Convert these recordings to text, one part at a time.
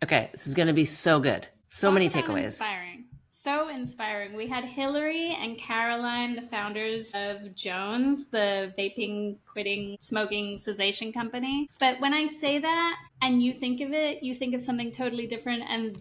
Okay, this is going to be so good. So many takeaways. So inspiring. We had Hilary and Caroline, the founders of Jones, the vaping, quitting, smoking cessation company. But when I say that and you think of it, you think of something totally different. And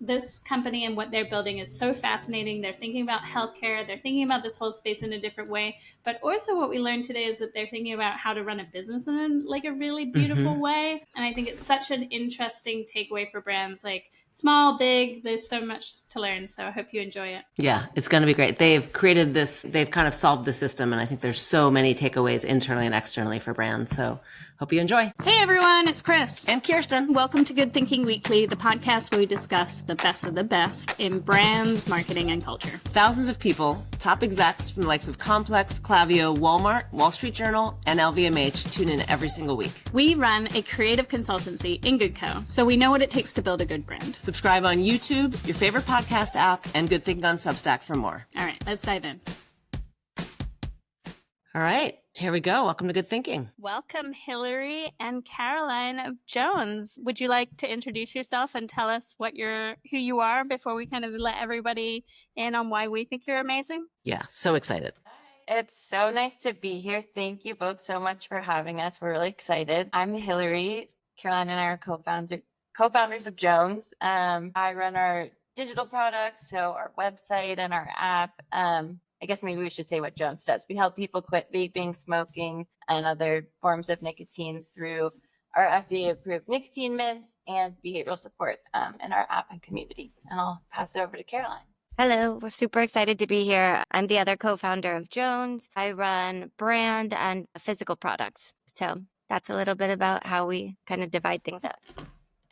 this company and what they're building is so fascinating. They're thinking about healthcare. They're thinking about this whole space in a different way. But also what we learned today is that they're thinking about how to run a business in a really beautiful way. And I think it's such an interesting takeaway for brands, like small, big, there's so much to learn. So I hope you enjoy it. Yeah, it's going to be great. They've created this, they've kind of solved the system. And I think there's so many takeaways internally and externally for brands. So hope you enjoy. Hey everyone, it's Chris. And Kirsten. Welcome to Good Thinking Weekly, the podcast where we discuss the best of the best in brands, marketing, and culture. Thousands of people, top execs from the likes of Complex, Klaviyo, Walmart, Wall Street Journal, and LVMH tune in every single week. We run a creative consultancy in GoodCo, so we know what it takes to build a good brand. Subscribe on YouTube, your favorite podcast app, and Good Thinking on Substack for more. All right, let's dive in. All right, here we go. Welcome to Good Thinking. Welcome, Hilary and Caroline of Jones. Would you like to introduce yourself and tell us who you are before we kind of let everybody in on why we think you're amazing? Yeah, so excited. It's so nice to be here. Thank you both so much for having us. We're really excited. I'm Hilary. Caroline and I are co-founders of Jones. I run our digital products, so our website and our app. I guess maybe we should say what Jones does. We help people quit vaping, smoking, and other forms of nicotine through our FDA-approved nicotine mints and behavioral support in our app and community. And I'll pass it over to Caroline. Hello, we're super excited to be here. I'm the other co-founder of Jones. I run brand and physical products. So that's a little bit about how we kind of divide things up.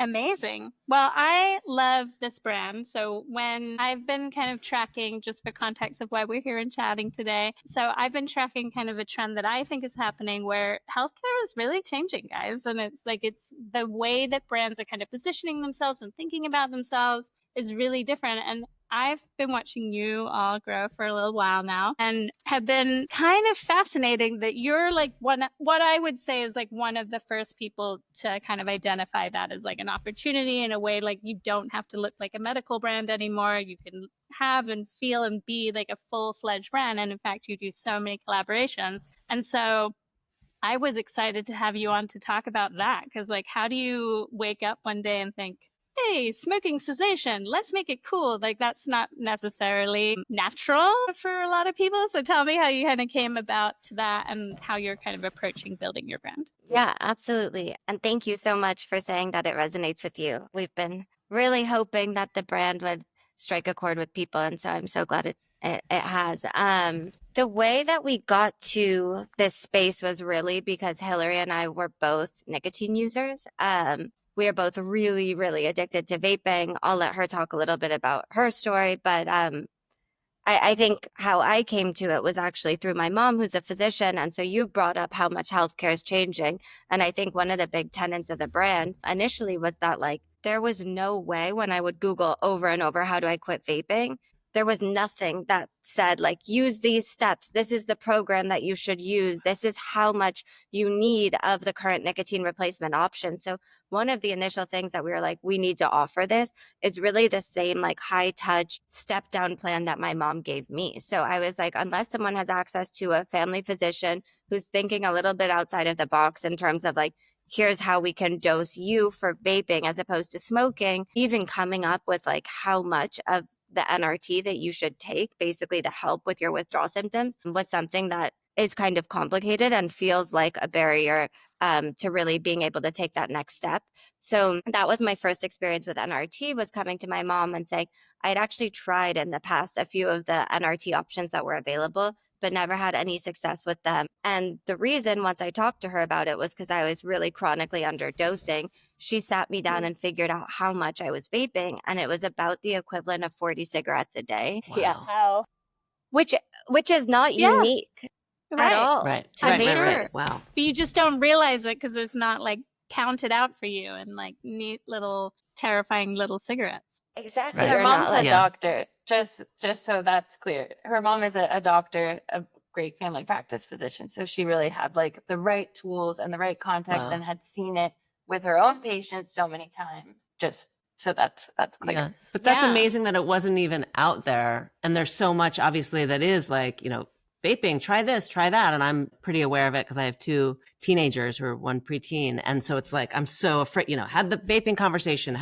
Amazing. Well, I love this brand. So when I've been kind of tracking, just for context of why we're here and chatting today. So I've been tracking kind of a trend that I think is happening where healthcare is really changing, guys. And it's the way that brands are kind of positioning themselves and thinking about themselves is really different. And I've been watching you all grow for a little while now and have been kind of fascinating that you're what I would say is one of the first people to kind of identify that as an opportunity in a way, you don't have to look like a medical brand anymore. You can have and feel and be a full-fledged brand. And in fact, you do so many collaborations. And so I was excited to have you on to talk about that because how do you wake up one day and think, hey, smoking cessation, let's make it cool. That's not necessarily natural for a lot of people. So tell me how you kind of came about to that and how you're kind of approaching building your brand. Yeah, absolutely. And thank you so much for saying that it resonates with you. We've been really hoping that the brand would strike a chord with people. And so I'm so glad it has. The way that we got to this space was really because Hilary and I were both nicotine users. We are both really, really addicted to vaping. I'll let her talk a little bit about her story, but I think how I came to it was actually through my mom, who's a physician. And so you brought up how much healthcare is changing. And I think one of the big tenets of the brand initially was that there was no way when I would Google over and over, how do I quit vaping? There was nothing that said use these steps. This is the program that you should use. This is how much you need of the current nicotine replacement option. So one of the initial things that we were we need to offer this is really the same high touch step down plan that my mom gave me. So I was unless someone has access to a family physician who's thinking a little bit outside of the box in terms of here's how we can dose you for vaping as opposed to smoking, even coming up with how much of the NRT that you should take basically to help with your withdrawal symptoms was something that is kind of complicated and feels like a barrier to really being able to take that next step. So that was my first experience with NRT, was coming to my mom and saying I'd actually tried in the past a few of the NRT options that were available, but never had any success with them. And the reason, once I talked to her about it, was because I was really chronically underdosing. She sat me down and figured out how much I was vaping, and it was about the equivalent of 40 cigarettes a day. Wow. Yeah. Wow. Which is not unique at all. Right. Sure. Wow. But you just don't realize it because it's not counted out for you in neat little terrifying little cigarettes. Exactly. Right. Her You're mom's not a doctor, just so that's clear. Her mom is a doctor, a great family practice physician. So she really had the right tools and the right context Wow. and had seen it with her own patients so many times. Just so that's clear. Yeah. But that's Yeah. amazing that it wasn't even out there. And there's so much, obviously, that is like, vaping, try this, try that. And I'm pretty aware of it because I have 2 teenagers or 1 preteen. And so it's like, I'm so afraid, have the vaping conversation,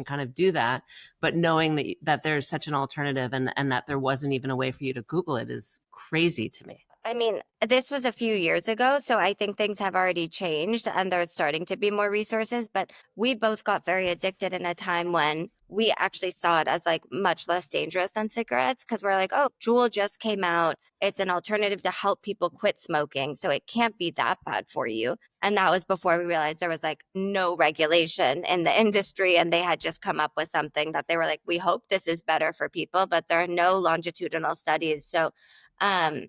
kind of do that. But knowing that there's such an alternative and that there wasn't even a way for you to Google it is crazy to me. I mean, this was a few years ago, so I think things have already changed and there's starting to be more resources. But we both got very addicted in a time when we actually saw it as like much less dangerous than cigarettes because we're like, oh, Juul just came out. It's an alternative to help people quit smoking. So it can't be that bad for you. And that was before we realized there was like no regulation in the industry. And they had just come up with something that they were like, we hope this is better for people, but there are no longitudinal studies. So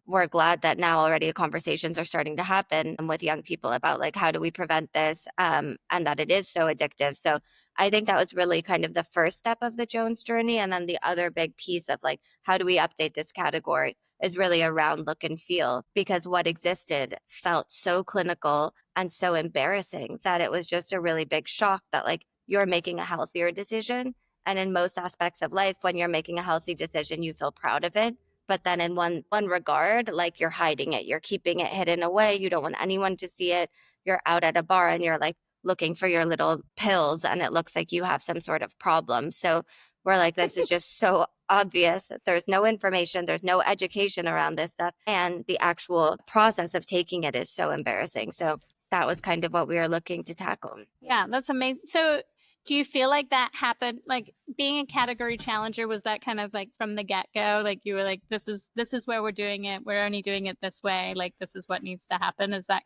we're glad that now already the conversations are starting to happen with young people about like, how do we prevent this? And that it is so addictive. So I think that was really kind of the first step of the Jones journey. And then the other big piece of like, how do we update this category is really around look and feel, because what existed felt so clinical and so embarrassing that it was just a really big shock that like you're making a healthier decision. And in most aspects of life, when you're making a healthy decision, you feel proud of it. But then in one regard, like you're hiding it, you're keeping it hidden away. You don't want anyone to see it. You're out at a bar and you're like looking for your little pills and it looks like you have some sort of problem. So we're like, this is just so obvious. There's no information. There's no education around this stuff. And the actual process of taking it is so embarrassing. So that was kind of what we were looking to tackle. Yeah, that's amazing. So do you feel like that happened, like being a category challenger, was that kind of like from the get-go, like you were like, this is where we're doing it, we're only doing it this way, like this is what needs to happen? Is that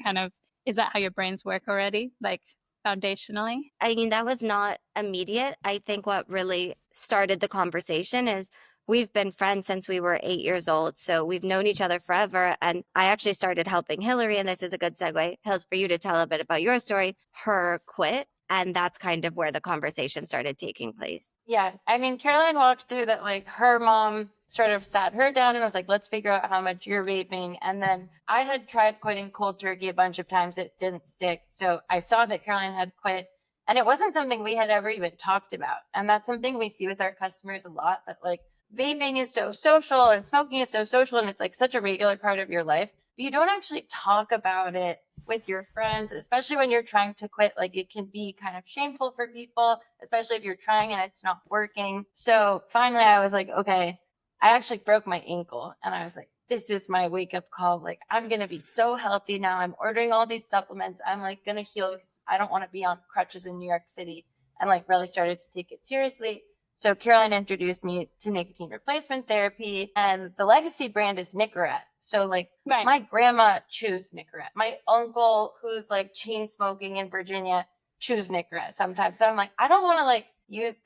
how your brains work already, like foundationally? I mean, that was not immediate. I think what really started the conversation is we've been friends since we were 8 years old. So we've known each other forever. And I actually started helping Hilary, and this is a good segue, Hills, for you to tell a bit about your story, her quit. And that's kind of where the conversation started taking place. Yeah. I mean, Caroline walked through that, like her mom sort of sat her down and was like, let's figure out how much you're vaping. And then I had tried quitting cold turkey a bunch of times. It didn't stick. So I saw that Caroline had quit, and it wasn't something we had ever even talked about. And that's something we see with our customers a lot, that like vaping is so social and smoking is so social and it's like such a regular part of your life. But you don't actually talk about it with your friends, especially when you're trying to quit. Like it can be kind of shameful for people, especially if you're trying and it's not working. So finally I was like, okay, I actually broke my ankle and I was like, this is my wake up call. Like I'm going to be so healthy now. I'm ordering all these supplements. I'm like going to heal because I don't want to be on crutches in New York City, and like really started to take it seriously. So Caroline introduced me to nicotine replacement therapy, and the legacy brand is Nicorette. So like my grandma chews Nicorette. My uncle, who's like chain smoking in Virginia, chews Nicorette sometimes. So I'm like, I don't want to like use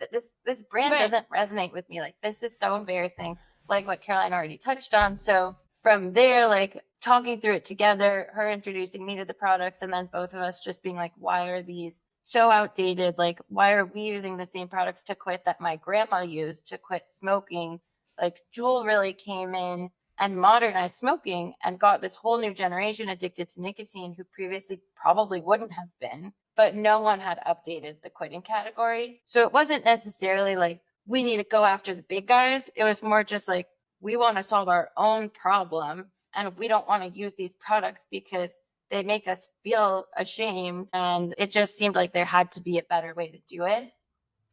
this brand doesn't resonate with me. Like this is so embarrassing, like what Caroline already touched on. So from there, like talking through it together, her introducing me to the products, and then both of us just being like, why are these so outdated? Like, why are we using the same products to quit that my grandma used to quit smoking? Like Juul really came in and modernized smoking and got this whole new generation addicted to nicotine who previously probably wouldn't have been, but no one had updated the quitting category. So it wasn't necessarily like, we need to go after the big guys. It was more just like, we want to solve our own problem and we don't want to use these products because they make us feel ashamed. And it just seemed like there had to be a better way to do it.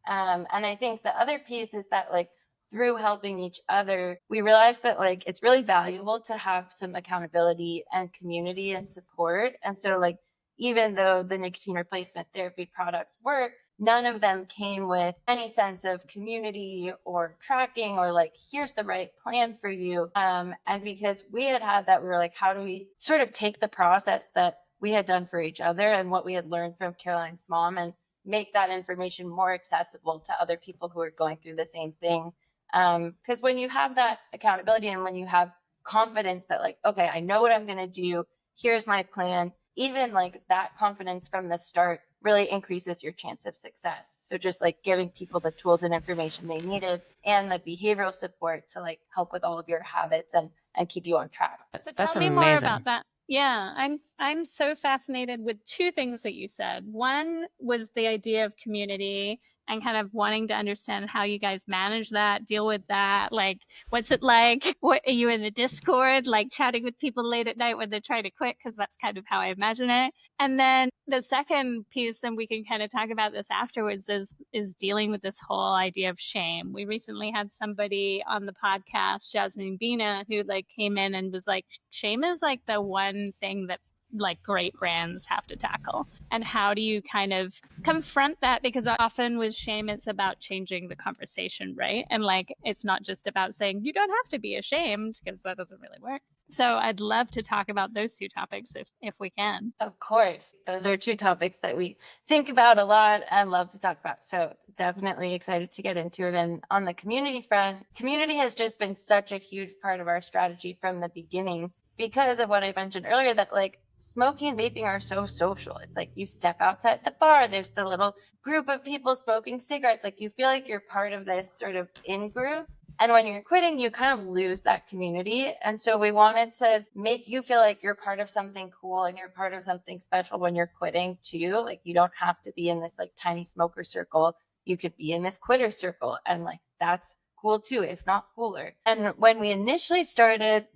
And I think the other piece is that like through helping each other, we realized that like it's really valuable to have some accountability and community and support. And so like, even though the nicotine replacement therapy products work, none of them came with any sense of community or tracking or like, here's the right plan for you. And because we had that, we were like, how do we sort of take the process that we had done for each other and what we had learned from Caroline's mom and make that information more accessible to other people who are going through the same thing. Because when you have that accountability and when you have confidence that like, okay, I know what I'm going to do, here's my plan, even like that confidence from the start really increases your chance of success. So just like giving people the tools and information they needed and the behavioral support to like help with all of your habits and keep you on track. So That's tell me more amazing. about that. Yeah, I'm so fascinated with two things that you said. One was the idea of community and kind of wanting to understand how you guys manage that, deal with that. Like, what's it like? What are you in the Discord, like chatting with people late at night when they're trying to quit? Because that's kind of how I imagine it. And then the second piece, and we can kind of talk about this afterwards, is dealing with this whole idea of shame. We recently had somebody on the podcast, Jasmine Bina, who like came in and was like, shame is like the one thing that like great brands have to tackle. And how do you kind of confront that? Because often with shame, it's about changing the conversation, right? And like, it's not just about saying you don't have to be ashamed, because that doesn't really work. So I'd love to talk about those two topics if we can. Of course. Those are two topics that we think about a lot and love to talk about. So definitely excited to get into it. And on the community front, community has just been such a huge part of our strategy from the beginning because of what I mentioned earlier, that like smoking and vaping are so social. It's like you step outside the bar, there's the little group of people smoking cigarettes. Like you feel like you're part of this sort of in group. And when you're quitting, you kind of lose that community. And so we wanted to make you feel like you're part of something cool and you're part of something special when you're quitting too. Like you don't have to be in this like tiny smoker circle. You could be in this quitter circle. And like, that's cool too, if not cooler. And when we initially started,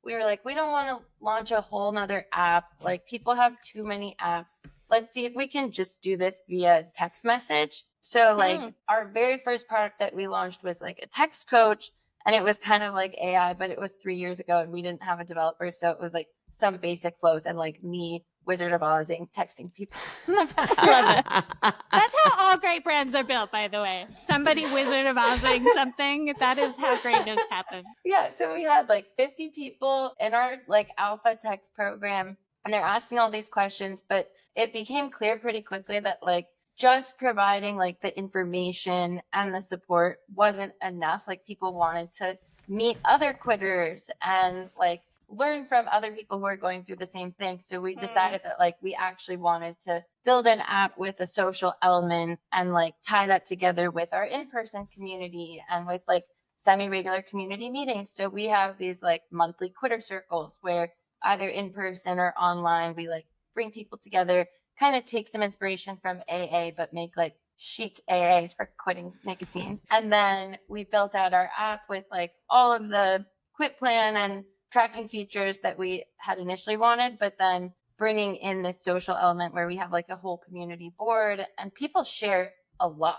we were like, we don't want to launch a whole nother app. Like people have too many apps. Let's see if we can just do this via text message. So like our very first product that we launched was like a text coach, and it was kind of like AI, but it was 3 years ago and we didn't have a developer. So it was like some basic flows and like me Wizard of Ozing texting people. Love it. That's how all great brands are built, by the way. Somebody Wizard of Ozing something. That is how greatness happens. Yeah. So we had like 50 people in our like alpha text program, and they're asking all these questions, but it became clear pretty quickly that like just providing like the information and the support wasn't enough. Like people wanted to meet other quitters and like learn from other people who are going through the same thing. So we decided that like we actually wanted to build an app with a social element and like tie that together with our in-person community and with like semi-regular community meetings. So we have these like monthly quitter circles where either in person or online, we like bring people together, kind of take some inspiration from AA, but make like chic AA for quitting nicotine. And then we built out our app with like all of the quit plan and tracking features that we had initially wanted, but then bringing in this social element where we have like a whole community board and people share a lot.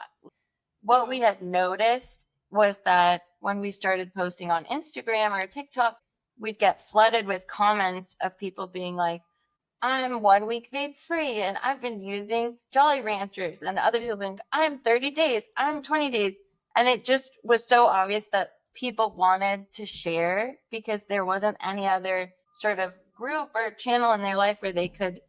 What we had noticed was that when we started posting on Instagram or TikTok, we'd get flooded with comments of people being like, I'm 1 week vape free and I've been using Jolly Ranchers, and other people being, I'm 30 days, I'm 20 days. And it just was so obvious that people wanted to share because there wasn't any other sort of group or channel in their life where they could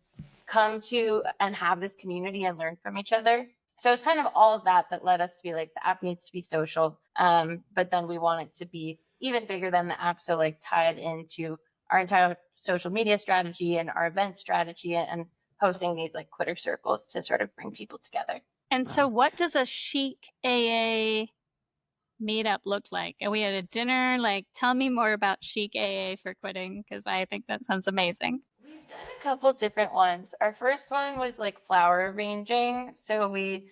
come to and have this community and learn from each other. So it's kind of all of that that led us to be like, the app needs to be social. But then we want it to be even bigger than the app. So like tied into our entire social media strategy and our event strategy and hosting these like quitter circles to sort of bring people together. And so what does a chic AA meetup look like? Are we at a dinner? Like, tell me more about chic AA for quitting, because I think that sounds amazing. We've done a couple different ones. Our first one was like flower arranging. So we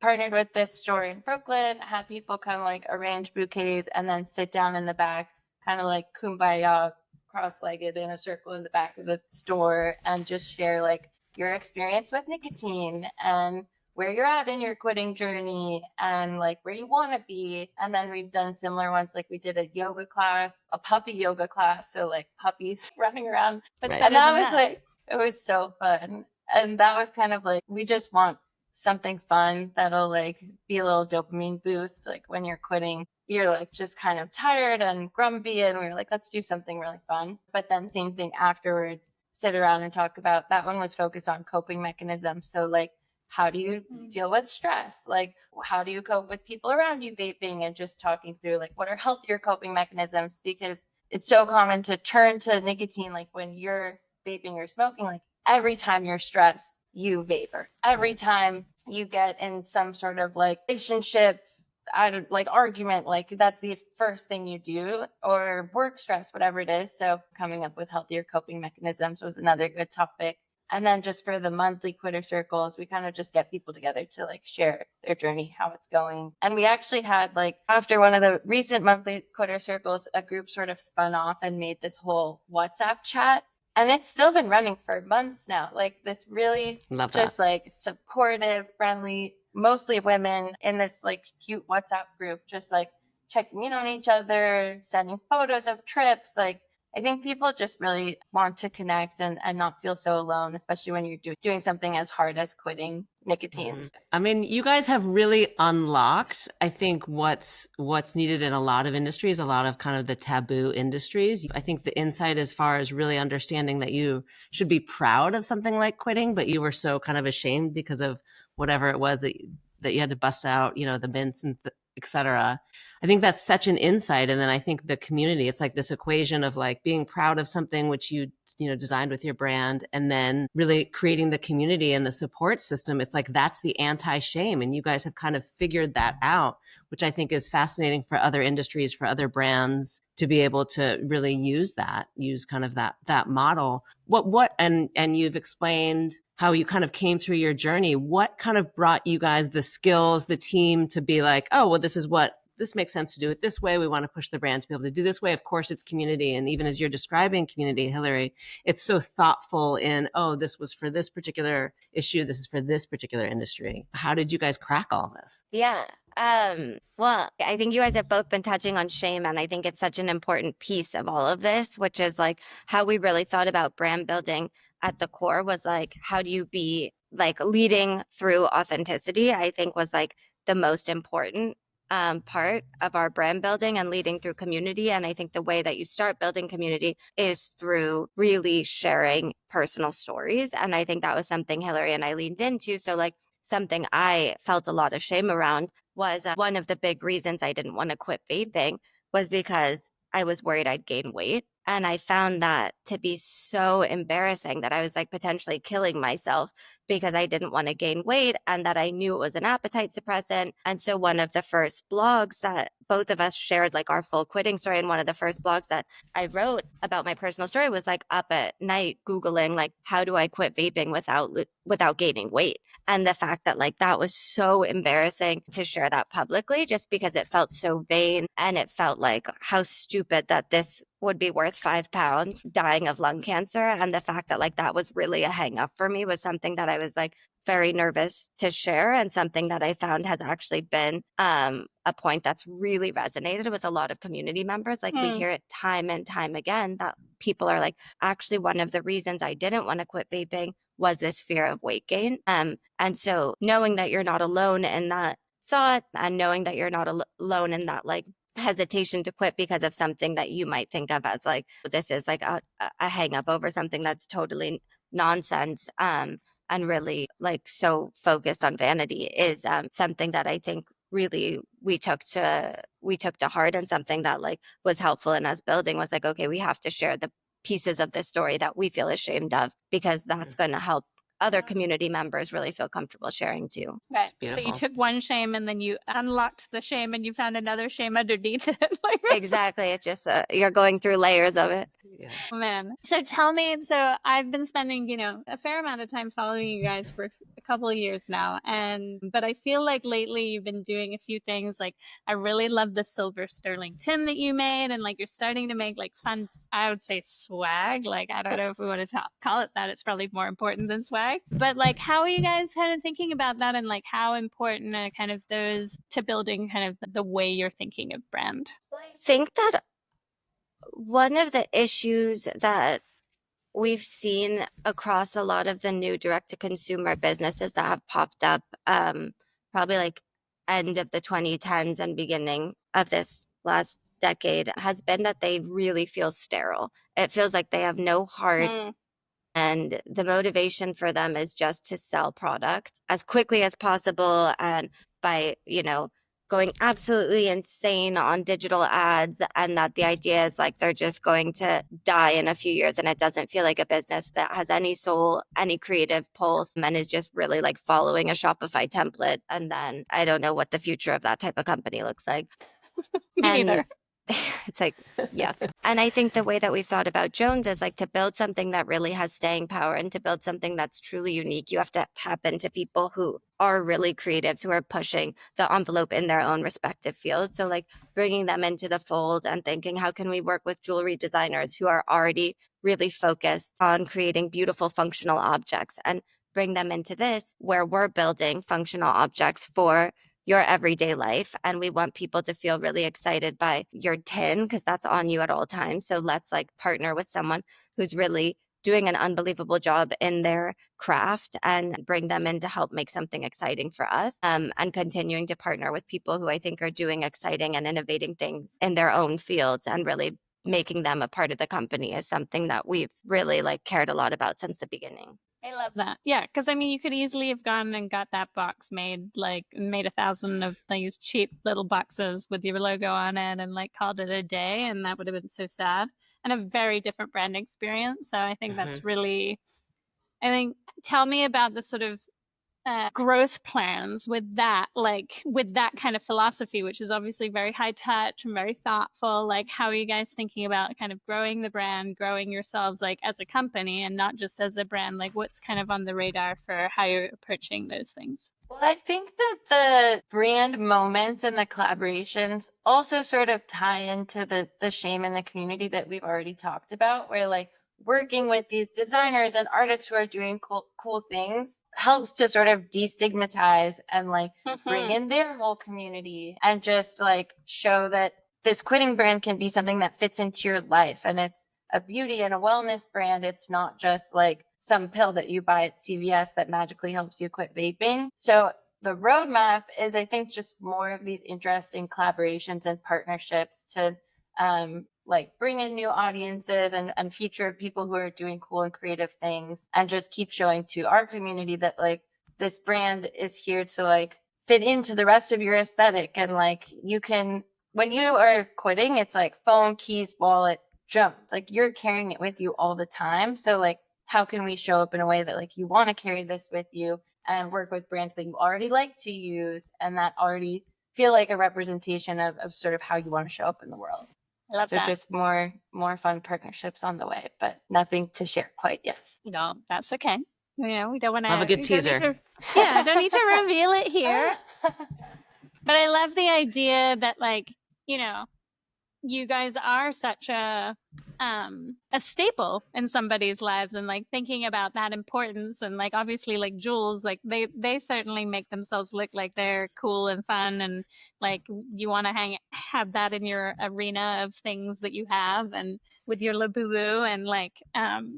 partnered with this store in Brooklyn, had people come like arrange bouquets and then sit down in the back, kind of like kumbaya, cross-legged in a circle in the back of the store, and just share like your experience with nicotine and where you're at in your quitting journey and like where you want to be. And then we've done similar ones, like we did a yoga class, a puppy yoga class, so like puppies running around. What's And better that than was like, it was so fun. And that was kind of like, we just want something fun that'll like be a little dopamine boost. Like when you're quitting, you're like just kind of tired and grumpy, and we were like, let's do something really fun. But then same thing afterwards, sit around and talk about, that one was focused on coping mechanisms. So like, how do you deal with stress? Like, how do you cope with people around you vaping, and just talking through like what are healthier coping mechanisms? Because it's so common to turn to nicotine, like when you're vaping or smoking, like every time you're stressed, you vape. Every time you get in some sort of like relationship I don't like argument, like that's the first thing you do, or work stress, whatever it is. So coming up with healthier coping mechanisms was another good topic. And then just for the monthly quitter circles, we kind of just get people together to like share their journey, how it's going. And we actually had like after one of the recent monthly quitter circles, a group sort of spun off and made this whole WhatsApp chat. And it's still been running for months now. Like this really Love just that. like supportive, friendly, mostly women in this like cute WhatsApp group, just like checking in on each other, sending photos of trips. Like I think people just really want to connect and not feel so alone, especially when you're doing something as hard as quitting nicotine. I mean, you guys have really unlocked, I think, what's needed in a lot of industries, a lot of kind of the taboo industries. I think the insight as far as really understanding that you should be proud of something like quitting, but you were so kind of ashamed because of whatever it was that you had to bust out, you know, the mints and et cetera. I think that's such an insight. And then I think the community, it's like this equation of like being proud of something which you know, designed with your brand, and then really creating the community and the support system. It's like, that's the anti-shame. And you guys have kind of figured that out, which I think is fascinating for other industries, for other brands to be able to really use kind of that model. And you've explained how you kind of came through your journey. What kind of brought you guys the skills, the team to be like, oh, well, this makes sense to do it this way. We want to push the brand to be able to do this way. Of course, it's community. And even as you're describing community, Hilary, it's so thoughtful in, oh, this was for this particular issue. This is for this particular industry. How did you guys crack all this? Yeah. Well, I think you guys have both been touching on shame, and I think it's such an important piece of all of this, which is like how we really thought about brand building at the core was like, how do you be like leading through authenticity? I think was like the most important part of our brand building, and leading through community. And I think the way that you start building community is through really sharing personal stories. And I think that was something Hilary and I leaned into. So like something I felt a lot of shame around was one of the big reasons I didn't want to quit vaping was because I was worried I'd gain weight. And I found that to be so embarrassing that I was like potentially killing myself because I didn't want to gain weight, and that I knew it was an appetite suppressant. And so one of the first blogs that both of us shared, like our full quitting story, and one of the first blogs that I wrote about my personal story was like up at night Googling like, how do I quit vaping without gaining weight? And the fact that like that was so embarrassing to share that publicly, just because it felt so vain, and it felt like how stupid that this would be worth 5 pounds dying of lung cancer. And the fact that like that was really a hang up for me was something that I was like very nervous to share, and something that I found has actually been a point that's really resonated with a lot of community members. Like we hear it time and time again that people are like, actually one of the reasons I didn't want to quit vaping was this fear of weight gain. And so knowing that you're not alone in that thought, and knowing that you're not alone in that like hesitation to quit because of something that you might think of as like, this is like a hang up over something that's totally nonsense, and really like so focused on vanity is something that I think really we took to heart, and something that like was helpful in us building was like, okay, we have to share the pieces of this story that we feel ashamed of, because that's going to help other community members really feel comfortable sharing too. Right. So Beautiful. you took one shame and then you unlocked the shame and you found another shame underneath it. Like Exactly. It's just you're going through layers of it. Yeah. Oh, man. So tell me, so I've been spending, you know, a fair amount of time following you guys for a couple of years now. But I feel like lately you've been doing a few things. Like I really love the silver sterling tin that you made. And like you're starting to make like fun, I would say swag. Like, I don't know if we want to call it that. It's probably more important than swag. But like, how are you guys kind of thinking about that? And like, how important are kind of those to building kind of the way you're thinking of brand? Well, I think that one of the issues that we've seen across a lot of the new direct-to-consumer businesses that have popped up, probably like end of the 2010s and beginning of this last decade, has been that they really feel sterile. It feels like they have no heart, and the motivation for them is just to sell product as quickly as possible, and by, you know, going absolutely insane on digital ads, and that the idea is like they're just going to die in a few years, and it doesn't feel like a business that has any soul, any creative pulse, and is just really like following a Shopify template. And then I don't know what the future of that type of company looks like. Me neither. It's like, yeah. And I think the way that we've thought about Jones is like to build something that really has staying power and to build something that's truly unique. You have to tap into people who are really creatives, who are pushing the envelope in their own respective fields. So like bringing them into the fold and thinking, how can we work with jewelry designers who are already really focused on creating beautiful functional objects and bring them into this where we're building functional objects for your everyday life. And we want people to feel really excited by your tin because that's on you at all times. So let's like partner with someone who's really doing an unbelievable job in their craft and bring them in to help make something exciting for us. And continuing to partner with people who I think are doing exciting and innovating things in their own fields and really making them a part of the company is something that we've really like cared a lot about since the beginning. I love that. Yeah, because I mean, you could easily have gone and got that box made, like made 1,000 of these cheap little boxes with your logo on it, and like called it a day, and that would have been so sad and a very different brand experience. So I think that's really. I think. Tell me about the sort of growth plans with that, like with that kind of philosophy, which is obviously very high touch and very thoughtful. Like, how are you guys thinking about kind of growing the brand, growing yourselves like as a company and not just as a brand? Like, what's kind of on the radar for how you're approaching those things? Well, I think that the brand moments and the collaborations also sort of tie into the shame in the community that we've already talked about, where like working with these designers and artists who are doing cool things helps to sort of destigmatize and like bring in their whole community and just like show that this quitting brand can be something that fits into your life. And it's a beauty and a wellness brand. It's not just like some pill that you buy at CVS that magically helps you quit vaping. So the roadmap is, I think, just more of these interesting collaborations and partnerships to like bring in new audiences and feature people who are doing cool and creative things and just keep showing to our community that like this brand is here to like fit into the rest of your aesthetic. And like you can, when you are quitting, it's like phone, keys, wallet, Jones. Like you're carrying it with you all the time. So like, how can we show up in a way that like you want to carry this with you and work with brands that you already like to use and that already feel like a representation of sort of how you want to show up in the world. I love that. Just more fun partnerships on the way, but nothing to share quite yet. No, that's okay. You know, we don't want to have a good teaser. I don't need to reveal it here. But I love the idea that like, you know, you guys are such a staple in somebody's lives, and like thinking about that importance, and like obviously like Jules, like they certainly make themselves look like they're cool and fun, and like you want to have that in your arena of things that you have, and with your Labubu and like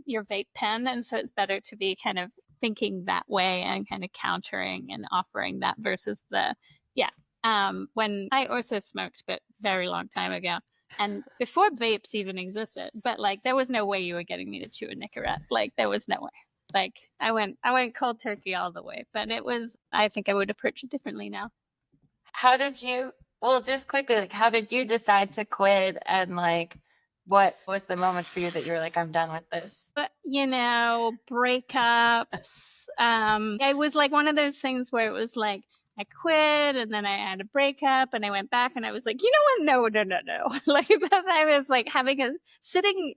your vape pen. And so it's better to be kind of thinking that way and kind of countering and offering that versus the when I also smoked, but very long time ago. And before vapes even existed, but like there was no way you were getting me to chew a Nicorette. Like there was no way. Like I went cold turkey all the way. But it was, I think I would approach it differently now. How did you? Well, just quickly, like how did you decide to quit? And like, what was the moment for you that you were like, I'm done with this? But you know, breakups. It was like one of those things where it was like, I quit and then I had a breakup and I went back and I was like, you know what? No. Like I was like sitting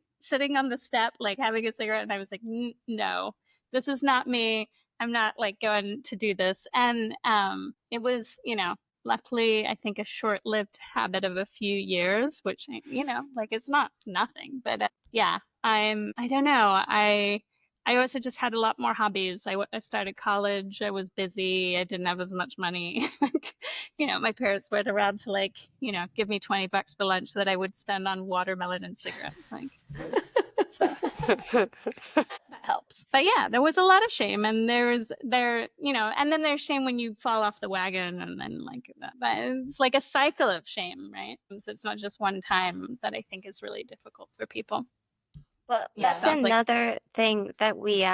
on the step, like having a cigarette. And I was like, no, this is not me. I'm not like going to do this. And it was, you know, luckily, I think a short-lived habit of a few years, which, you know, like it's not nothing. But I don't know. I also just had a lot more hobbies. I started college. I was busy. I didn't have as much money. Like, you know, my parents weren't around to like, you know, give me $20 for lunch that I would spend on watermelon and cigarettes. Like, so that helps. But yeah, there was a lot of shame, and you know, and then there's shame when you fall off the wagon, and then like that. But it's like a cycle of shame, right? So it's not just one time that I think is really difficult for people. Well, that's another thing that we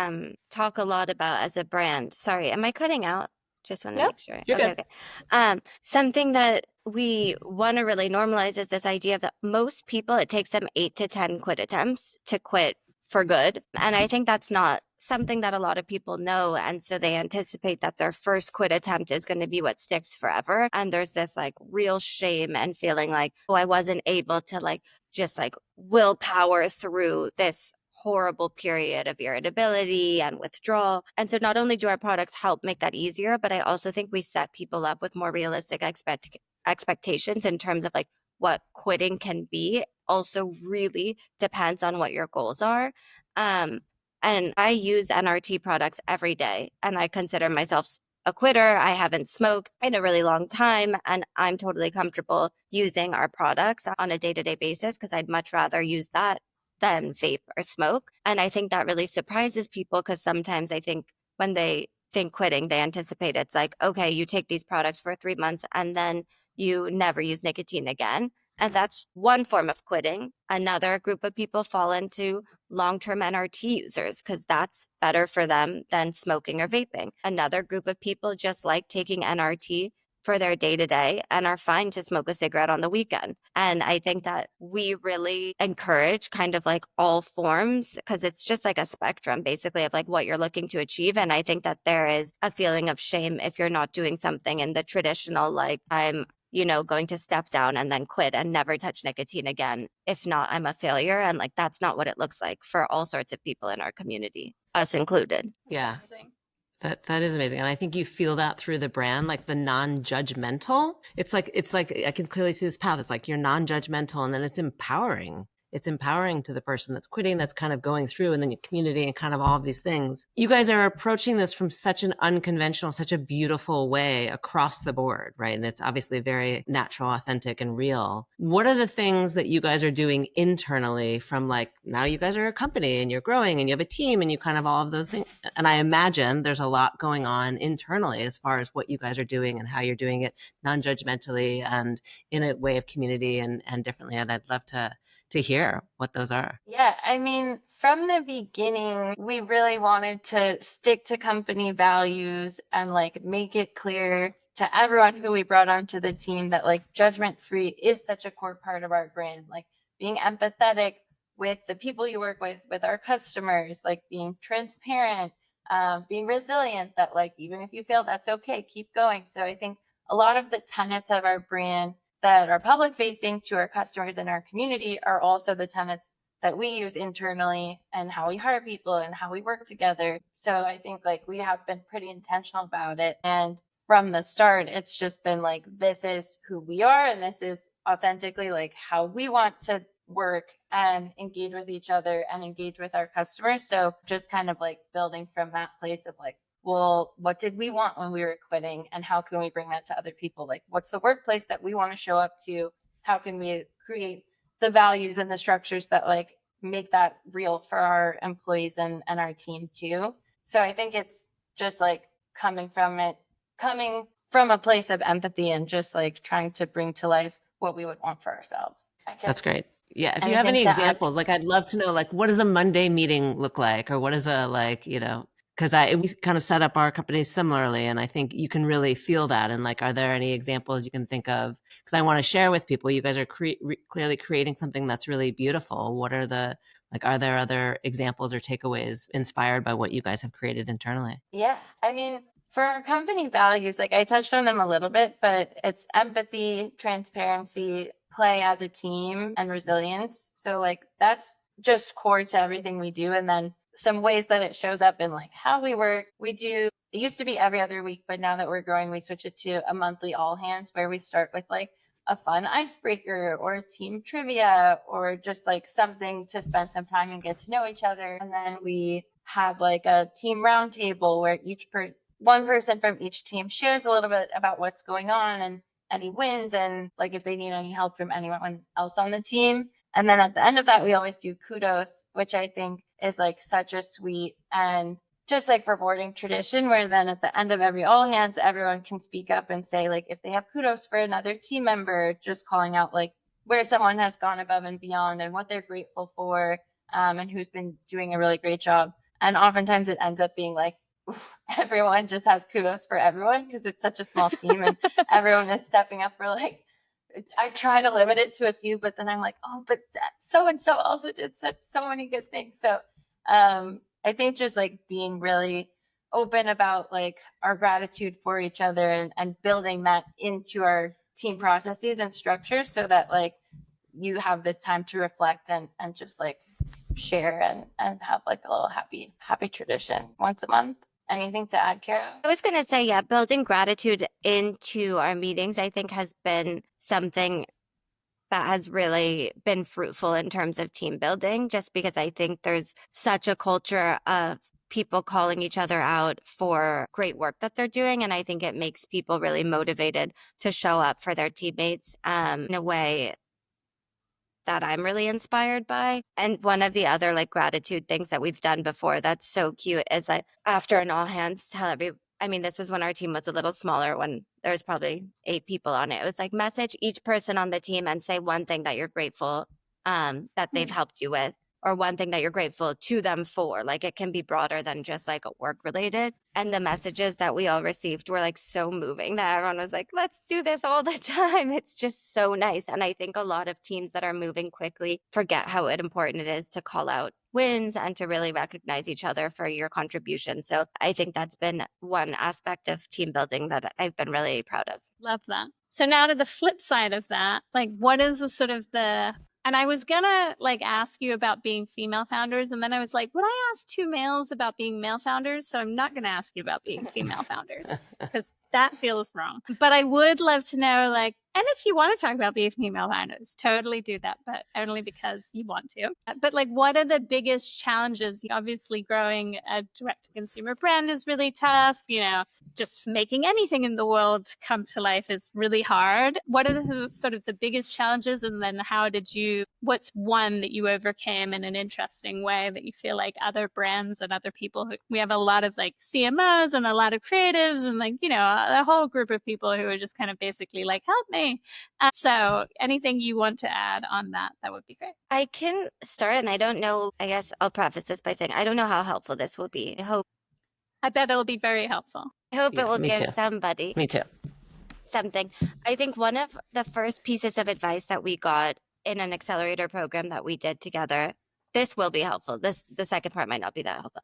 talk a lot about as a brand. Sorry, am I cutting out? Just want to Nope, make sure. you're Okay, good. okay. Something that we want to really normalize is this idea that most people, it takes them 8 to 10 quit attempts to quit for good. And I think that's not something that a lot of people know. And so they anticipate that their first quit attempt is going to be what sticks forever. And there's this like real shame and feeling like, oh, I wasn't able to like just like willpower through this horrible period of irritability and withdrawal. And so not only do our products help make that easier, but I also think we set people up with more realistic expectations in terms of like what quitting can be. Also really depends on what your goals are. And I use NRT products every day, and I consider myself a quitter. I haven't smoked in a really long time, and I'm totally comfortable using our products on a day-to-day basis because I'd much rather use that than vape or smoke. And I think that really surprises people because sometimes I think when they think quitting, they anticipate it's like, okay, you take these products for 3 months and then you never use nicotine again. And that's one form of quitting. Another group of people fall into long-term NRT users because that's better for them than smoking or vaping. Another group of people just like taking NRT for their day-to-day and are fine to smoke a cigarette on the weekend. And I think that we really encourage kind of like all forms because it's just like a spectrum basically of like what you're looking to achieve. And I think that there is a feeling of shame if you're not doing something in the traditional, like I'm going to step down and then quit and never touch nicotine again. If not, I'm a failure. And like, that's not what it looks like for all sorts of people in our community, us included. Yeah. That is amazing. And I think you feel that through the brand, like the non-judgmental. It's like I can clearly see this path. It's like you're non-judgmental and then it's empowering. It's empowering to the person that's quitting, that's kind of going through, and then your community and kind of all of these things. You guys are approaching this from such an unconventional, such a beautiful way across the board, right? And it's obviously very natural, authentic, and real. What are the things that you guys are doing internally from like, now you guys are a company and you're growing and you have a team and you kind of all of those things. And I imagine there's a lot going on internally as far as what you guys are doing and how you're doing it non-judgmentally and in a way of community and differently. And I'd love to hear what those are. Yeah, I mean, from the beginning, we really wanted to stick to company values and like make it clear to everyone who we brought onto the team that like judgment free is such a core part of our brand. Like being empathetic with the people you work with our customers, like being transparent, being resilient, that like even if you fail, that's okay, keep going. So I think a lot of the tenets of our brand that are public facing to our customers and our community are also the tenets that we use internally and how we hire people and how we work together. So I think like we have been pretty intentional about it. And from the start, it's just been like, this is who we are. And this is authentically like how we want to work and engage with each other and engage with our customers. So just kind of like building from that place of like, well, what did we want when we were quitting and how can we bring that to other people? Like, what's the workplace that we want to show up to? How can we create the values and the structures that like make that real for our employees and our team too? So I think it's just like coming from a place of empathy and just like trying to bring to life what we would want for ourselves. That's great. Yeah. If you have any examples, like I'd love to know, like, what does a Monday meeting look like? Or what is a, like, because we kind of set up our companies similarly. And I think you can really feel that. And like, are there any examples you can think of? Because I want to share with people, you guys are clearly creating something that's really beautiful. What are are there other examples or takeaways inspired by what you guys have created internally? Yeah. I mean, for our company values, like I touched on them a little bit, but it's empathy, transparency, play as a team, and resilience. So like that's just core to everything we do. And then some ways that it shows up in like how we work. It used to be every other week, but now that we're growing, we switch it to a monthly all hands where we start with like a fun icebreaker or team trivia or just like something to spend some time and get to know each other. And then we have like a team roundtable where one person from each team shares a little bit about what's going on and any wins and like if they need any help from anyone else on the team. And then at the end of that, we always do kudos, which I think is like such a sweet and just like rewarding tradition where then at the end of every all hands, everyone can speak up and say like if they have kudos for another team member, just calling out like where someone has gone above and beyond and what they're grateful for and who's been doing a really great job. And oftentimes it ends up being like everyone just has kudos for everyone because it's such a small team and everyone is stepping up for like, I try to limit it to a few, but then I'm like, oh, but so and so also did so many good things. So I think just like being really open about like our gratitude for each other and building that into our team processes and structures so that like you have this time to reflect and just like share and have like a little happy tradition once a month. Anything to add, Kara? I was going to say, yeah, building gratitude into our meetings, I think has been something that has really been fruitful in terms of team building, just because I think there's such a culture of people calling each other out for great work that they're doing. And I think it makes people really motivated to show up for their teammates in a way that I'm really inspired by. And one of the other like gratitude things that we've done before that's so cute is like after an all hands this was when our team was a little smaller, when there was probably 8 people on it. It was like message each person on the team and say one thing that you're grateful that they've helped you with, or one thing that you're grateful to them for. Like it can be broader than just like work related. And the messages that we all received were like so moving that everyone was like, let's do this all the time. It's just so nice. And I think a lot of teams that are moving quickly forget how important it is to call out wins and to really recognize each other for your contribution. So I think that's been one aspect of team building that I've been really proud of. Love that. So now to the flip side of that, like what is the sort of and I was gonna like ask you about being female founders, and then I was like, would I ask 2 males about being male founders? So I'm not gonna ask you about being female founders because that feels wrong. But I would love to know, like, and if you want to talk about being female founders, totally do that, but only because you want to. But like, what are the biggest challenges? Obviously, growing a direct-to-consumer brand is really tough. You know, just making anything in the world come to life is really hard. What are the sort of the biggest challenges? And then what's one that you overcame in an interesting way that you feel like other brands and other people we have a lot of like CMOs and a lot of creatives and like, you know, a whole group of people who are just kind of basically like, help me. So anything you want to add on that would be great. I can start, and I don't know, I guess I'll preface this by saying, I don't know how helpful this will be. I bet it'll be very helpful. I hope it will give too. somebody Me too. something. I think one of the first pieces of advice that we got in an accelerator program that we did together, this will be helpful. The second part might not be that helpful,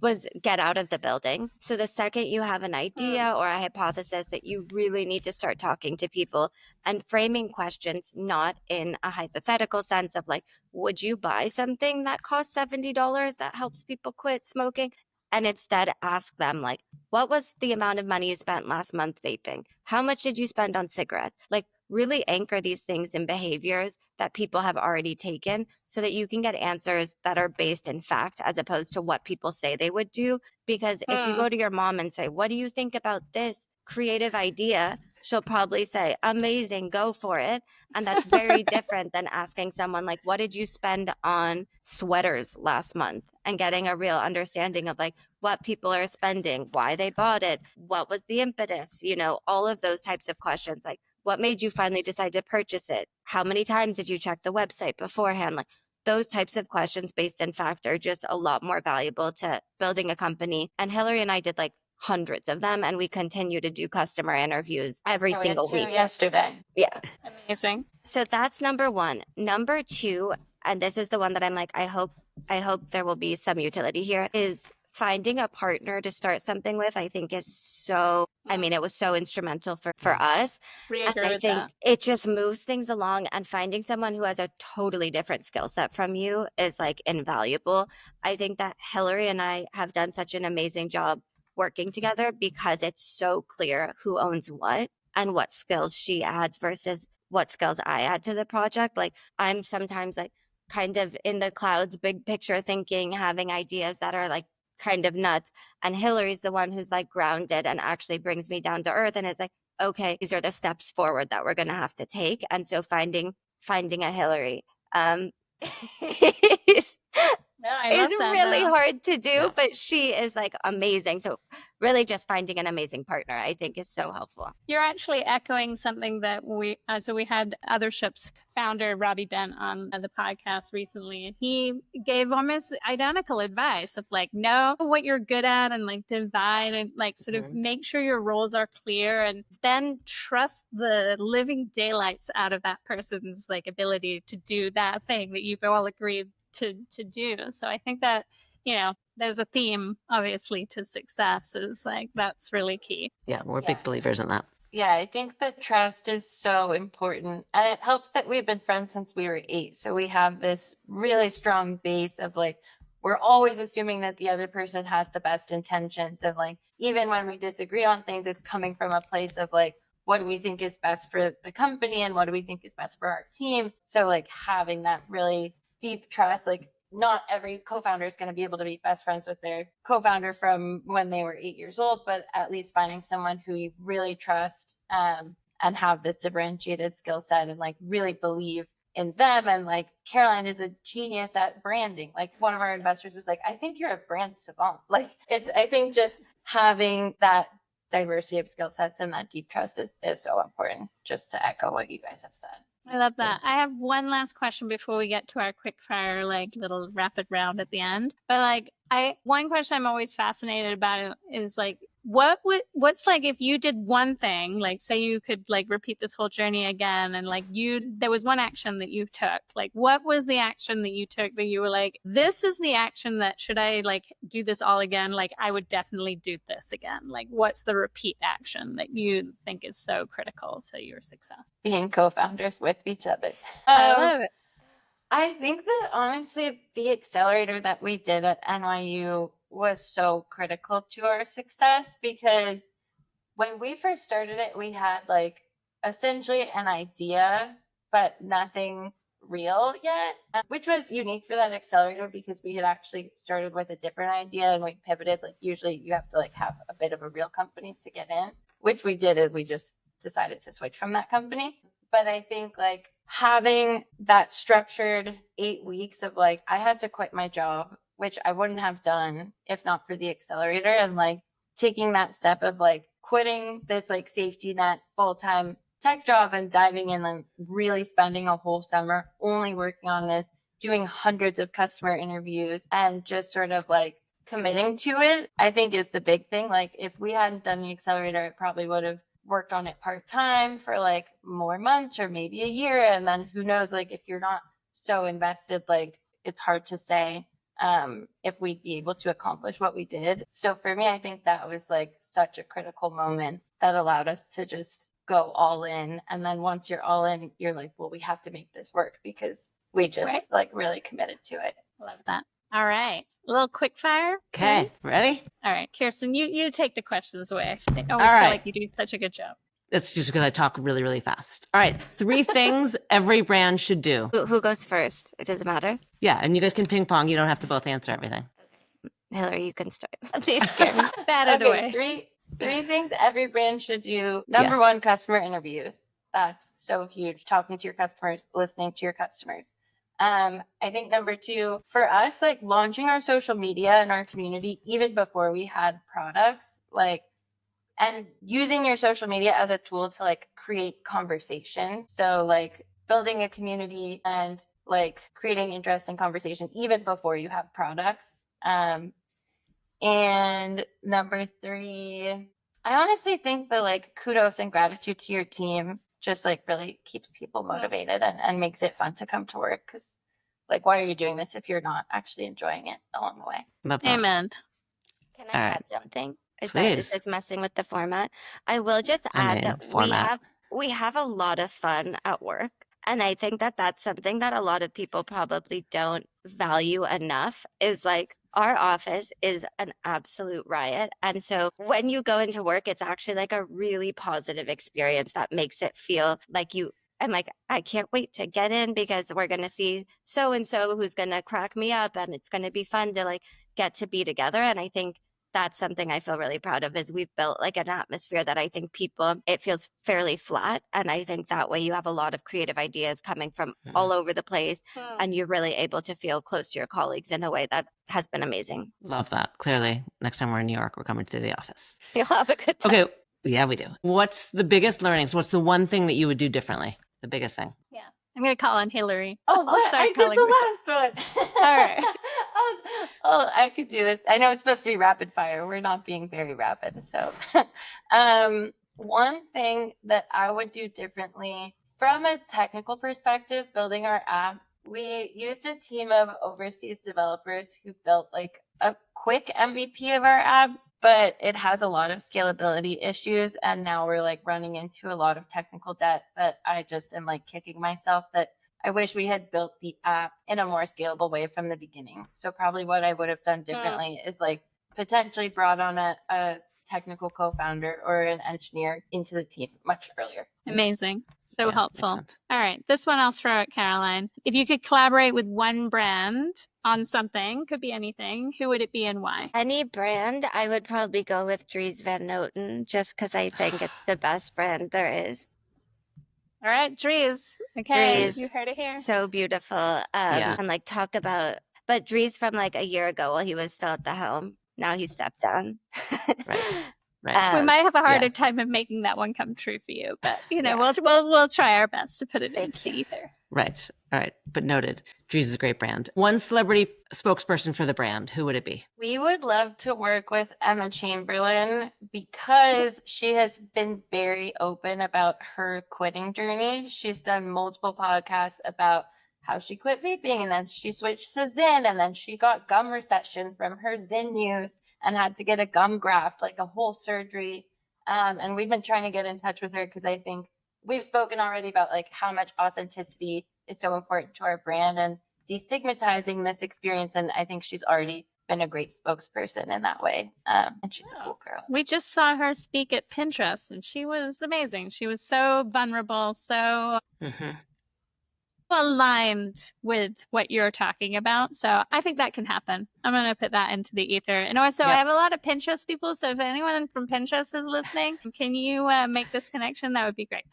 was get out of the building. So the second you have an idea or a hypothesis that you really need to start talking to people and framing questions, not in a hypothetical sense of like, would you buy something that costs $70 that helps people quit smoking? And instead ask them like, what was the amount of money you spent last month vaping? How much did you spend on cigarettes? Like really anchor these things in behaviors that people have already taken so that you can get answers that are based in fact as opposed to what people say they would do. Because if you go to your mom and say, what do you think about this creative idea? She'll probably say, amazing, go for it. And that's very different than asking someone like, what did you spend on sweaters last month? And getting a real understanding of like what people are spending, why they bought it, what was the impetus, you know, all of those types of questions. Like, what made you finally decide to purchase it? How many times did you check the website beforehand? Like those types of questions based in fact are just a lot more valuable to building a company. And Hilary and I did like hundreds of them, and we continue to do customer interviews every single week. Yesterday. Yeah. Amazing. So that's number 1. Number 2, and this is the one that I'm like, I hope there will be some utility here, is finding a partner to start something with. I think is so, it was so instrumental for us. And I think it just moves things along, and finding someone who has a totally different skill set from you is like invaluable. I think that Hilary and I have done such an amazing job working together because it's so clear who owns what and what skills she adds versus what skills I add to the project. Like I'm sometimes like kind of in the clouds, big picture thinking, having ideas that are like kind of nuts. And Hilary's the one who's like grounded and actually brings me down to earth and is like, okay, these are the steps forward that we're going to have to take. And so finding a Hilary No, I is love that. really though. hard to do, Yeah. but she is like amazing. So really just finding an amazing partner, I think, is so helpful. You're actually echoing something that we had Other Ships founder Robbie Bent on the podcast recently, and he gave almost identical advice of like, know what you're good at and like divide and like sort of make sure your roles are clear, and then trust the living daylights out of that person's like ability to do that thing that you've all agreed to do. So I think that, there's a theme obviously to success, is like that's really key. Yeah, we're Yeah. big believers in that. Yeah, I think that trust is so important. And it helps that we've been friends since we were 8. So we have this really strong base of like, we're always assuming that the other person has the best intentions. And like, even when we disagree on things, it's coming from a place of like, what do we think is best for the company and what do we think is best for our team? So like having that really deep trust, like not every co-founder is going to be able to be best friends with their co-founder from when they were 8 years old, but at least finding someone who you really trust and have this differentiated skill set and like really believe in them. And like Caroline is a genius at branding. Like one of our investors was like, I think you're a brand savant. Like I think just having that diversity of skill sets and that deep trust is so important, just to echo what you guys have said. I love that. I have one last question before we get to our quick fire, like little rapid round at the end. But like, one question I'm always fascinated about is like, what's like if you did one thing, like say you could like repeat this whole journey again, and like there was one action that you took, like what was the action that you took that you were like, this is the action that should I like do this all again? Like I would definitely do this again. Like what's the repeat action that you think is so critical to your success? Being co-founders with each other. I love it. I think that honestly, the accelerator that we did at NYU was so critical to our success, because when we first started it, we had like essentially an idea, but nothing real yet, which was unique for that accelerator because we had actually started with a different idea and we pivoted. Like usually you have to like have a bit of a real company to get in, which we did. And we just decided to switch from that company. But I think like having that structured 8 weeks of like, I had to quit my job, which I wouldn't have done if not for the accelerator, and like taking that step of like quitting this like safety net full-time tech job and diving in and really spending a whole summer only working on this, doing hundreds of customer interviews and just sort of like committing to it, I think is the big thing. Like if we hadn't done the accelerator, it probably would have worked on it part-time for like more months or maybe a year. And then who knows, like if you're not so invested, like it's hard to say if we'd be able to accomplish what we did. So for me, I think that was like such a critical moment that allowed us to just go all in. And then once you're all in, you're like, well, we have to make this work because we just like really committed to it. Love that. All right. A little quick fire. Okay, ready? All right, Kirsten, you take the questions away. I always All feel right. like you do such a good job. It's just because I talk really, really fast. All right, 3 things every brand should do. Who goes first? It doesn't matter. Yeah, and you guys can ping pong. You don't have to both answer everything. Hilary, you can start. These scared. Batted away. Three things every brand should do. Number one, customer interviews. That's so huge. Talking to your customers, listening to your customers. I think number 2, for us, like launching our social media and our community, even before we had products, like, and using your social media as a tool to like create conversation. So like building a community and like creating interesting conversation even before you have products. And number 3, I honestly think that like kudos and gratitude to your team just like really keeps people motivated and makes it fun to come to work. Because like, why are you doing this if you're not actually enjoying it along the way? Love that. Amen. Can I All add right. something? Is Please. this messing with the format? I will just I add mean, that format. we have a lot of fun at work. And I think that that's something that a lot of people probably don't value enough, is like our office is an absolute riot. And so when you go into work, it's actually like a really positive experience that makes it feel like I'm like, I can't wait to get in because we're going to see so-and-so who's going to crack me up and it's going to be fun to like get to be together. And I think that's something I feel really proud of, is we've built like an atmosphere that I think people, it feels fairly flat. And I think that way you have a lot of creative ideas coming from all over the place, and you're really able to feel close to your colleagues in a way that has been amazing. Love that. Clearly, next time we're in New York, we're coming to the office. You'll have a good time. Okay. Yeah, we do. What's the biggest learnings? What's the one thing that you would do differently? The biggest thing. Yeah. I'm going to call on Hilary. Oh, I'll what? start I did calling the her. last one. All right. Oh, I could do this. I know it's supposed to be rapid fire. We're not being very rapid. So, one thing that I would do differently from a technical perspective, building our app, we used a team of overseas developers who built like a quick MVP of our app, but it has a lot of scalability issues. And now we're like running into a lot of technical debt that I just am like kicking myself that I wish we had built the app in a more scalable way from the beginning. So probably what I would have done differently is like potentially brought on a technical co-founder or an engineer into the team much earlier. Amazing. So Yeah, helpful. makes sense. All right. This one I'll throw at Caroline. If you could collaborate with one brand on something, could be anything, who would it be and why? Any brand, I would probably go with Dries Van Noten, just because I think it's the best brand there is. All right, Dries. Okay, Dries. you heard it here. So beautiful. Yeah. And like talk about, but Dries from like a year ago while he was still at the helm. Now he stepped down. Right. We might have a harder yeah. time of making that one come true for you, but you know, Yeah. we'll try our best to put it Thank into the ether. Right. All right. But noted. Dries is a great brand. One celebrity spokesperson for the brand. Who would it be? We would love to work with Emma Chamberlain because she has been very open about her quitting journey. She's done multiple podcasts about how she quit vaping and then she switched to Zyn and then she got gum recession from her Zyn use and had to get a gum graft, like a whole surgery. And we've been trying to get in touch with her because I think we've spoken already about like how much authenticity is so important to our brand and destigmatizing this experience. And I think she's already been a great spokesperson in that way. And she's a cool girl. We just saw her speak at Pinterest and she was amazing. She was so vulnerable, so aligned with what you're talking about. So I think that can happen. I'm going to put that into the ether. And also, I have a lot of Pinterest people. So if anyone from Pinterest is listening, can you make this connection? That would be great.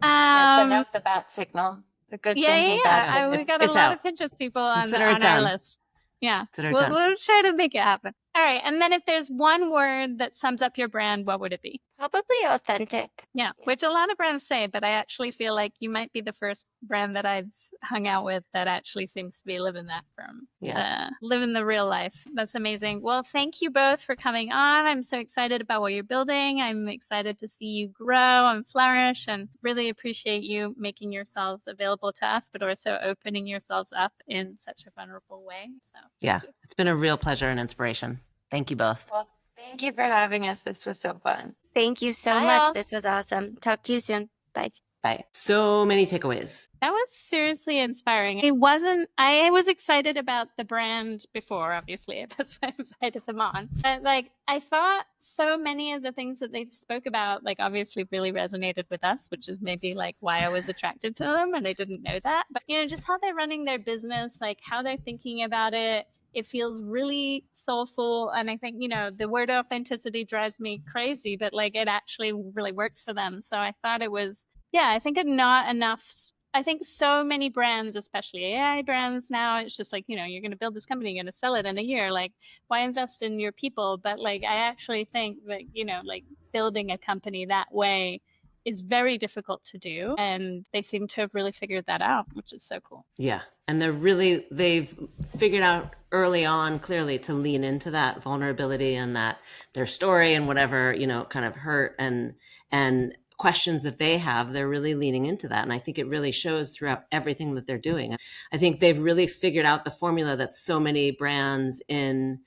Send out the bat signal. The good thinking bat signal. We've got a lot of Pinterest people on our list. Yeah, we'll try to make it happen. All right. And then if there's one word that sums up your brand, what would it be? Probably authentic. Yeah, which a lot of brands say, but I actually feel like you might be the first brand that I've hung out with that actually seems to be living that from living the real life. That's amazing. Well, thank you both for coming on. I'm so excited about what you're building. I'm excited to see you grow and flourish and really appreciate you making yourselves available to us, but also opening yourselves up in such a vulnerable way. So yeah, it's been a real pleasure and inspiration. Thank you both. Well, thank you for having us. This was so fun. Thank you so Bye, much. all. This was awesome. Talk to you soon. Bye. Bye. So many takeaways. that was seriously inspiring. I was excited about the brand before, obviously. That's why I invited them on. But like, I thought so many of the things that they spoke about, like obviously really resonated with us, which is maybe like why I was attracted to them. And I didn't know that, but you know, just how they're running their business, like how they're thinking about it. It feels really soulful. And I think, you know, the word authenticity drives me crazy, but like it actually really works for them. So I thought it was, I think not enough. I think so many brands, especially AI brands now, it's just like, you know, you're going to build this company, you're going to sell it in a year. Like, why invest in your people? But like, I actually think that, you know, like building a company that way is very difficult to do. And they seem to have really figured that out, which is so cool. Yeah. And they've figured out early on clearly to lean into that vulnerability and that their story and whatever, you know, kind of hurt and questions that they have, they're really leaning into that. And I think it really shows throughout everything that they're doing. I think they've really figured out the formula that so many brands in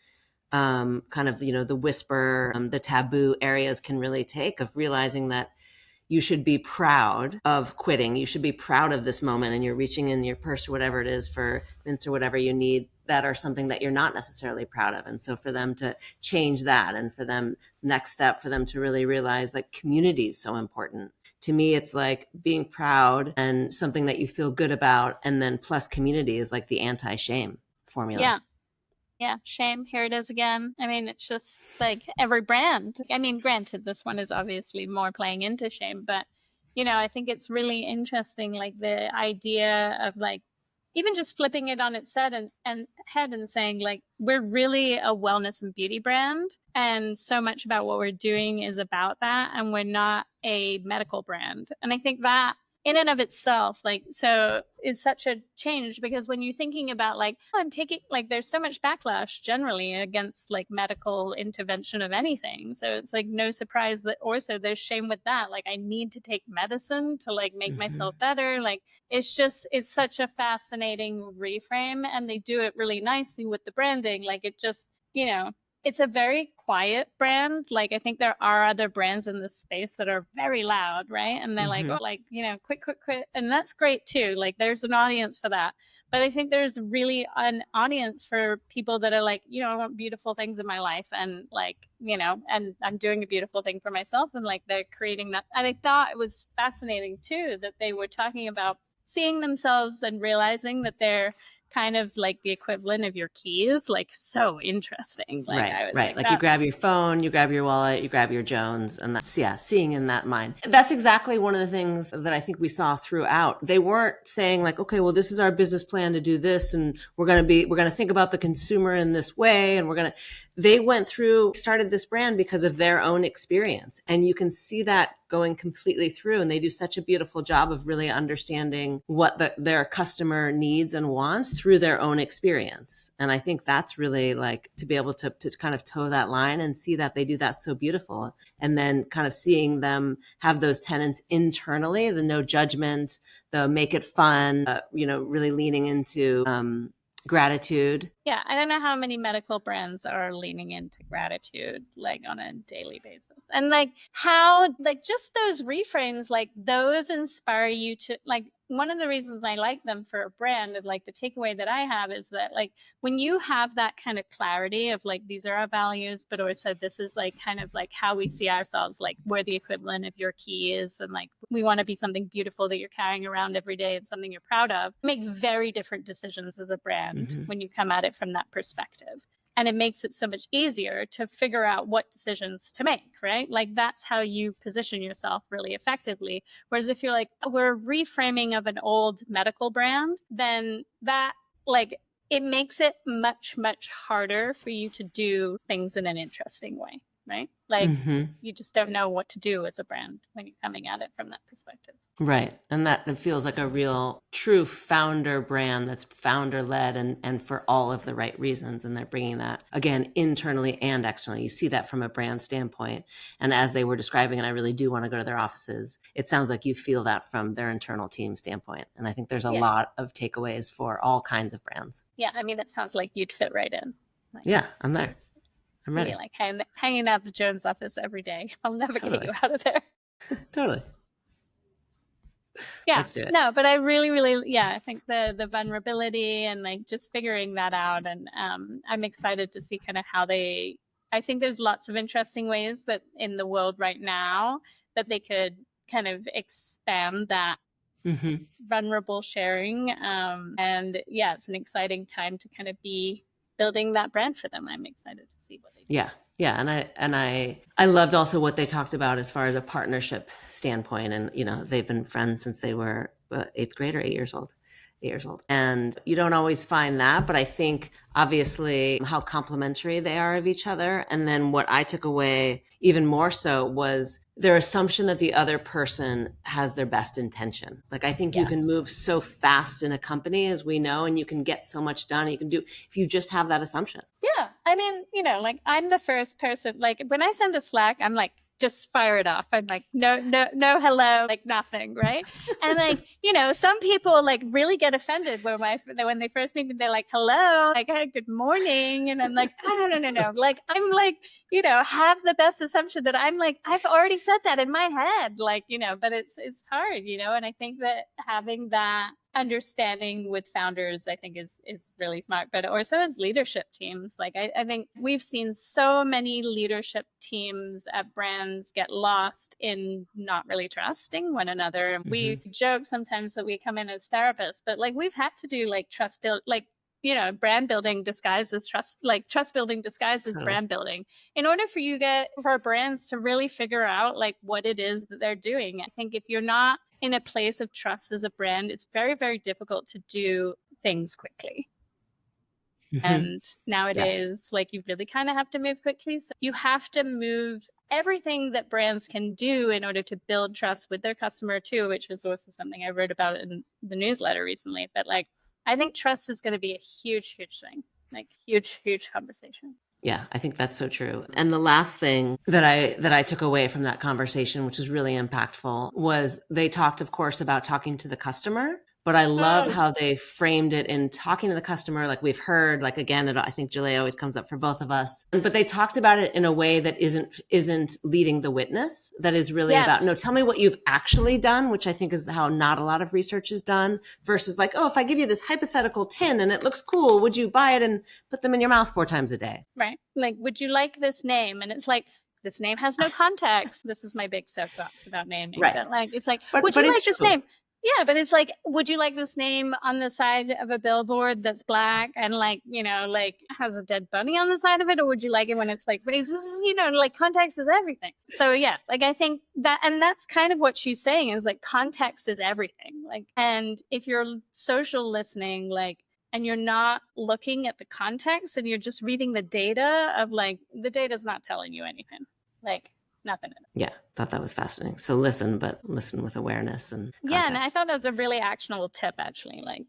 kind of, you know, the whisper, the taboo areas can really take, of realizing that you should be proud of quitting. You should be proud of this moment, and you're reaching in your purse or whatever it is for mints or whatever you need that are something that you're not necessarily proud of. And so for them to change that, and for them, next step, for them to really realize like community is so important. To me, it's like being proud and something that you feel good about. And then plus community is like the anti-shame formula. Yeah. Yeah, shame. Here it is again. I mean, it's just like every brand. I mean, granted, this one is obviously more playing into shame, but I think it's really interesting, like the idea of like even just flipping it on its head and saying like we're really a wellness and beauty brand, and so much about what we're doing is about that, and we're not a medical brand. And I think that in and of itself, like, so is such a change, because when you're thinking about like, oh, I'm taking, like, there's so much backlash generally against like medical intervention of anything. So it's like no surprise that also there's shame with that. Like, I need to take medicine to like make myself better. Like, it's such a fascinating reframe, and they do it really nicely with the branding. Like, it just, it's a very quiet brand. Like, I think there are other brands in this space that are very loud, right? And they're like, oh, like, quick. And that's great too. Like, there's an audience for that. But I think there's really an audience for people that are like, I want beautiful things in my life. And like, and I'm doing a beautiful thing for myself. And like, they're creating that. And I thought it was fascinating too, that they were talking about seeing themselves and realizing that they're kind of like the equivalent of your keys. Like, so interesting. Like, right. Like you grab your phone, you grab your wallet, you grab your Jones, and that's, seeing in that mind. That's exactly one of the things that I think we saw throughout. They weren't saying like, okay, well, this is our business plan to do this, and we're going to think about the consumer in this way. And they started this brand because of their own experience. And you can see that going completely through. And they do such a beautiful job of really understanding what their customer needs and wants through their own experience. And I think that's really like to be able to kind of toe that line and see that they do that so beautiful. And then kind of seeing them have those tenets internally, the no judgment, the make it fun, really leaning into gratitude. Yeah, I don't know how many medical brands are leaning into gratitude like on a daily basis. And like how, like, just those reframes, like those inspire you to, like, one of the reasons I like them for a brand, and like the takeaway that I have is that like when you have that kind of clarity of like these are our values, but also this is like kind of like how we see ourselves, like we're the equivalent of your keys, and like we want to be something beautiful that you're carrying around every day and something you're proud of. Make very different decisions as a brand when you come at it from that perspective. And it makes it so much easier to figure out what decisions to make, right? Like that's how you position yourself really effectively. Whereas if you're like, we're reframing of an old medical brand, then that like it makes it much, much harder for you to do things in an interesting way, right? Like you just don't know what to do as a brand when you're coming at it from that perspective. Right. And that it feels like a real true founder brand that's founder led and for all of the right reasons. And they're bringing that again, internally and externally. You see that from a brand standpoint. And as they were describing, and I really do want to go to their offices, it sounds like you feel that from their internal team standpoint. And I think there's a lot of takeaways for all kinds of brands. Yeah. I mean, it sounds like you'd fit right in. Like, yeah, I'm there. I'm ready. Like hanging out the Jones office every day. I'll never get you out of there. Totally. Yeah, no, but I really, I think the vulnerability and like just figuring that out. And I'm excited to see kind of how I think there's lots of interesting ways that in the world right now that they could kind of expand that vulnerable sharing. And yeah, it's an exciting time to kind of be building that brand for them. I'm excited to see what they do. Yeah. And I loved also what they talked about as far as a partnership standpoint. And, they've been friends since they were 8th grade or 8 years old. And you don't always find that, but I think obviously how complementary they are of each other. And then what I took away even more so was their assumption that the other person has their best intention. Like, I think you can move so fast in a company, as we know, and you can get so much done. You can do if you just have that assumption. Yeah. I mean, like I'm the first person, like when I send a Slack, I'm like, just fire it off. I'm like, no, hello, like nothing, right? And like, some people like really get offended when they first meet me. They're like, hello, like, hey, good morning, and I'm like, oh, no. Like, I'm like, have the best assumption that I'm like, I've already said that in my head, like, but it's hard, and I think that having that understanding with founders, I think is really smart, but also as leadership teams. Like I think we've seen so many leadership teams at brands get lost in not really trusting one another. We joke sometimes that we come in as therapists, but like we've had to do like trust build, like brand building disguised as trust, like trust building disguised as brand building. In order for our brands to really figure out like what it is that they're doing, I think if you're not in a place of trust as a brand, it's very, very difficult to do things quickly. And nowadays, like you really kind of have to move quickly. So you have to move everything that brands can do in order to build trust with their customer too, which is also something I wrote about in the newsletter recently. But like, I think trust is going to be a huge, huge thing, like huge, huge conversation. Yeah, I think that's so true. And the last thing that I took away from that conversation, which is really impactful, was they talked, of course, about talking to the customer. But I love how they framed it in talking to the customer. Like we've heard, like, again, I think Julia always comes up for both of us, but they talked about it in a way that isn't leading the witness. That is really about, no, tell me what you've actually done, which I think is how not a lot of research is done, versus like, oh, if I give you this hypothetical tin and it looks cool, would you buy it and put them in your mouth 4 times a day? Right. Like, would you like this name? And it's like, this name has no context. This is my big soapbox about naming. Right. But like, it's like, would you like this name? Yeah, but it's like, would you like this name on the side of a billboard that's black and like, like has a dead bunny on the side of it? Or would you like it when it's like, but it's, like context is everything. So yeah, like I think that, and that's kind of what she's saying is like context is everything. Like, and if you're social listening, like, and you're not looking at the context and you're just reading the data of like, the data's not telling you anything. Like, nothing in it. Yeah, thought that was fascinating. So listen, but listen with awareness and context. Yeah, and I thought that was a really actionable tip, actually. Like,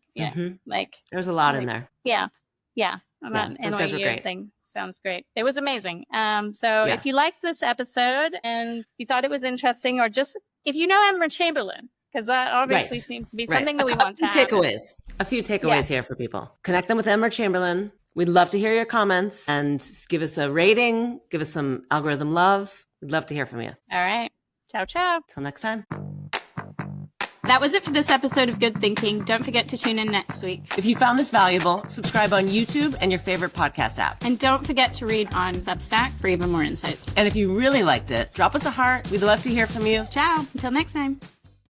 like there's a lot in there. Yeah, that those guys were NYU great. thing sounds great. It was amazing. So if you liked this episode and you thought it was interesting, or just if you know Emma Chamberlain, because that obviously seems to be something that we want to have. A few takeaways here for people. Connect them with Emma Chamberlain. We'd love to hear your comments and give us a rating, give us some algorithm love. We'd love to hear from you. All right. Ciao, ciao. Till next time. That was it for this episode of Good Thinking. Don't forget to tune in next week. If you found this valuable, subscribe on YouTube and your favorite podcast app. And don't forget to read on Substack for even more insights. And if you really liked it, drop us a heart. We'd love to hear from you. Ciao. Until next time.